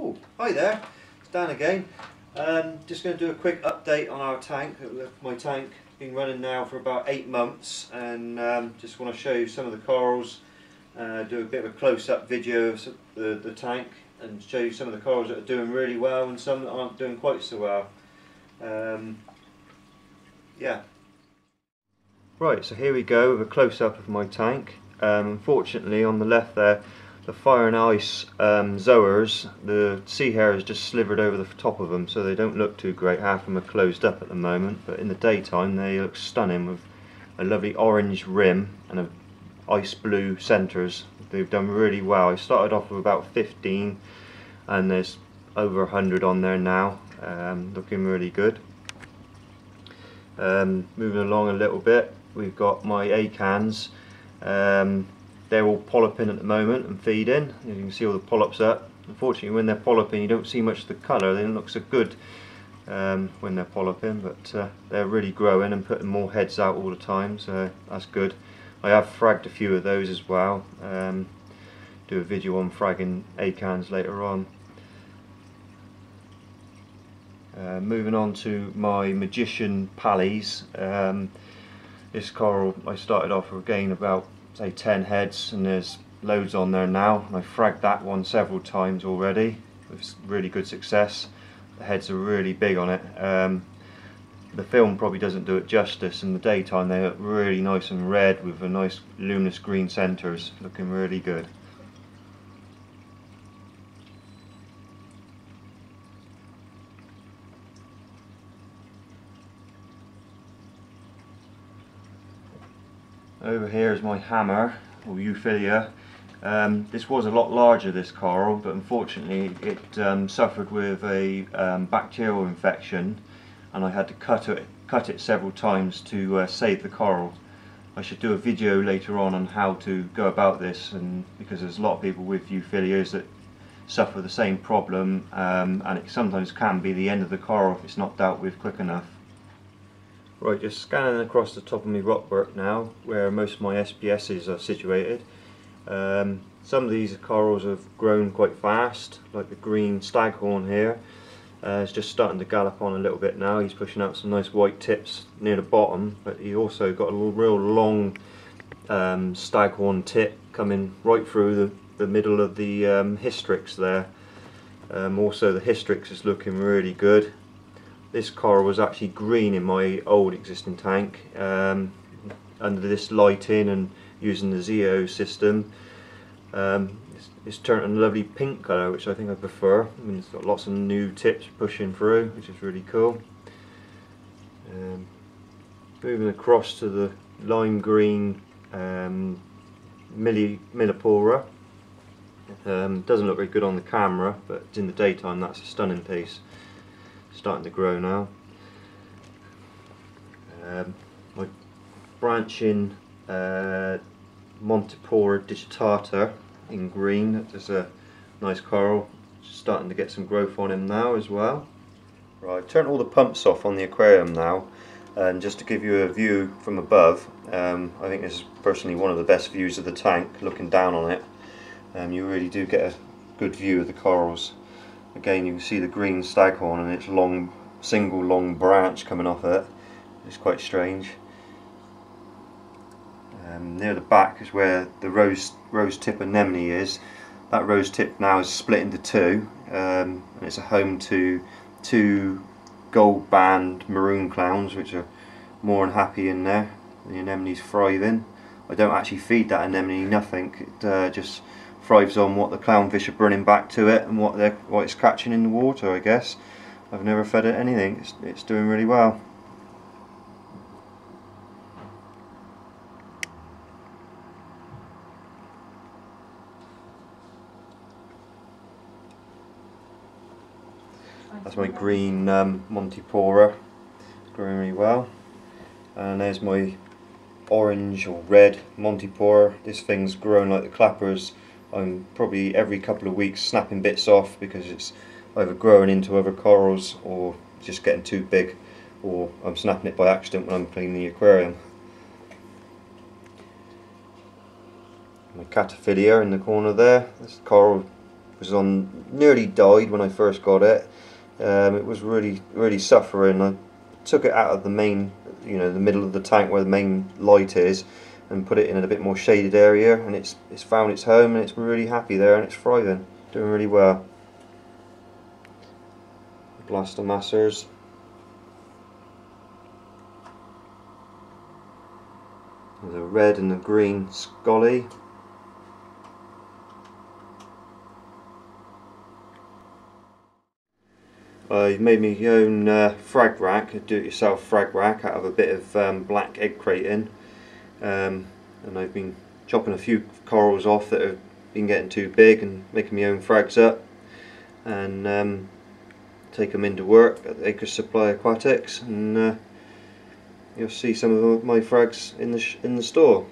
Oh, hi there, it's Dan again. Just going to do a quick update on our tank. My tank been running now for about 8 months, and just want to show you some of the corals, do a bit of a close-up video of the tank and show you some of the corals that are doing really well and some that aren't doing quite so well. Yeah. Right, so here we go with a close-up of my tank. Unfortunately on the left there, the fire and ice zoas, the sea hair has just slivered over the top of them, so they don't look too great. Half of them are closed up at the moment, but in the daytime they look stunning with a lovely orange rim and a ice blue centres. They've done really well. I started off with about 15 and there's over 100 on there now, looking really good. Moving along a little bit, we've got my acans. They're all polyping at the moment and feeding. You can see all the polyps up. Unfortunately, when they're polyping, you don't see much of the colour. They don't look so good when they're polyping, but they're really growing and putting more heads out all the time, so that's good. I have fragged a few of those as well. Do a video on fragging acans later on. Moving on to my magician pallies. This coral I started off with again about say 10 heads, and there's loads on there now, and I fragged that one several times already with really good success. The heads are really big on it. The film probably doesn't do it justice. In the daytime they look really nice and red with a nice luminous green centres, looking really good. Over here is my hammer, or Euphyllia. This was a lot larger, this coral, but unfortunately it suffered with a bacterial infection, and I had to cut it several times to save the coral. I should do a video later on how to go about this, and because there's a lot of people with Euphyllias that suffer the same problem, and it sometimes can be the end of the coral if it's not dealt with quick enough. Right, just scanning across the top of my rockwork now, where most of my SPSs are situated. Some of these corals have grown quite fast, like the green staghorn here. It's just starting to gallop on a little bit now. He's pushing out some nice white tips near the bottom, but he also got a real long staghorn tip coming right through the middle of the hystrix there. Also the hystrix is looking really good. This coral was actually green in my old existing tank. Under this lighting and using the ZEO system, it's turned a lovely pink colour, which I think I prefer. I mean, it's got lots of new tips pushing through, which is really cool. Moving across to the lime green Millipora. Doesn't look very good on the camera, but in the daytime that's a stunning piece. Starting to grow now. My branching Montipora digitata in green, that's a nice coral, starting to get some growth on him now as well. Right, turn all the pumps off on the aquarium now, and just to give you a view from above, I think this is personally one of the best views of the tank, looking down on it. You really do get a good view of the corals. Again, you can see the green staghorn and its long, single long branch coming off it. It's quite strange. Near the back is where the rose tip anemone is. That rose tip now is split into two, and it's a home to 2 gold band maroon clowns, which are more than happy in there. The anemone's thriving. I don't actually feed that anemone nothing. It just thrives on what the clownfish are bringing back to it and what it's catching in the water, I guess. I've never fed it anything. It's doing really well. That's my green Montipora, growing really well. And there's my orange or red Montipora. This thing's growing like the clappers. I'm probably every couple of weeks snapping bits off because it's either growing into other corals or just getting too big, or I'm snapping it by accident when I'm cleaning the aquarium. My Cataphilia in the corner there, this coral was on, nearly died when I first got it. It was really suffering. I took it out of the main, the middle of the tank where the main light is, and put it in a bit more shaded area, and it's found its home, and it's really happy there, and it's thriving, doing really well. Blastomassers. The red and the green Scully. I've made my own frag rack, a do-it-yourself frag rack out of a bit of black egg crating, and I've been chopping a few corals off that have been getting too big and making my own frags up, and take them into work at Acres Supply Aquatics, and you'll see some of my frags in the store.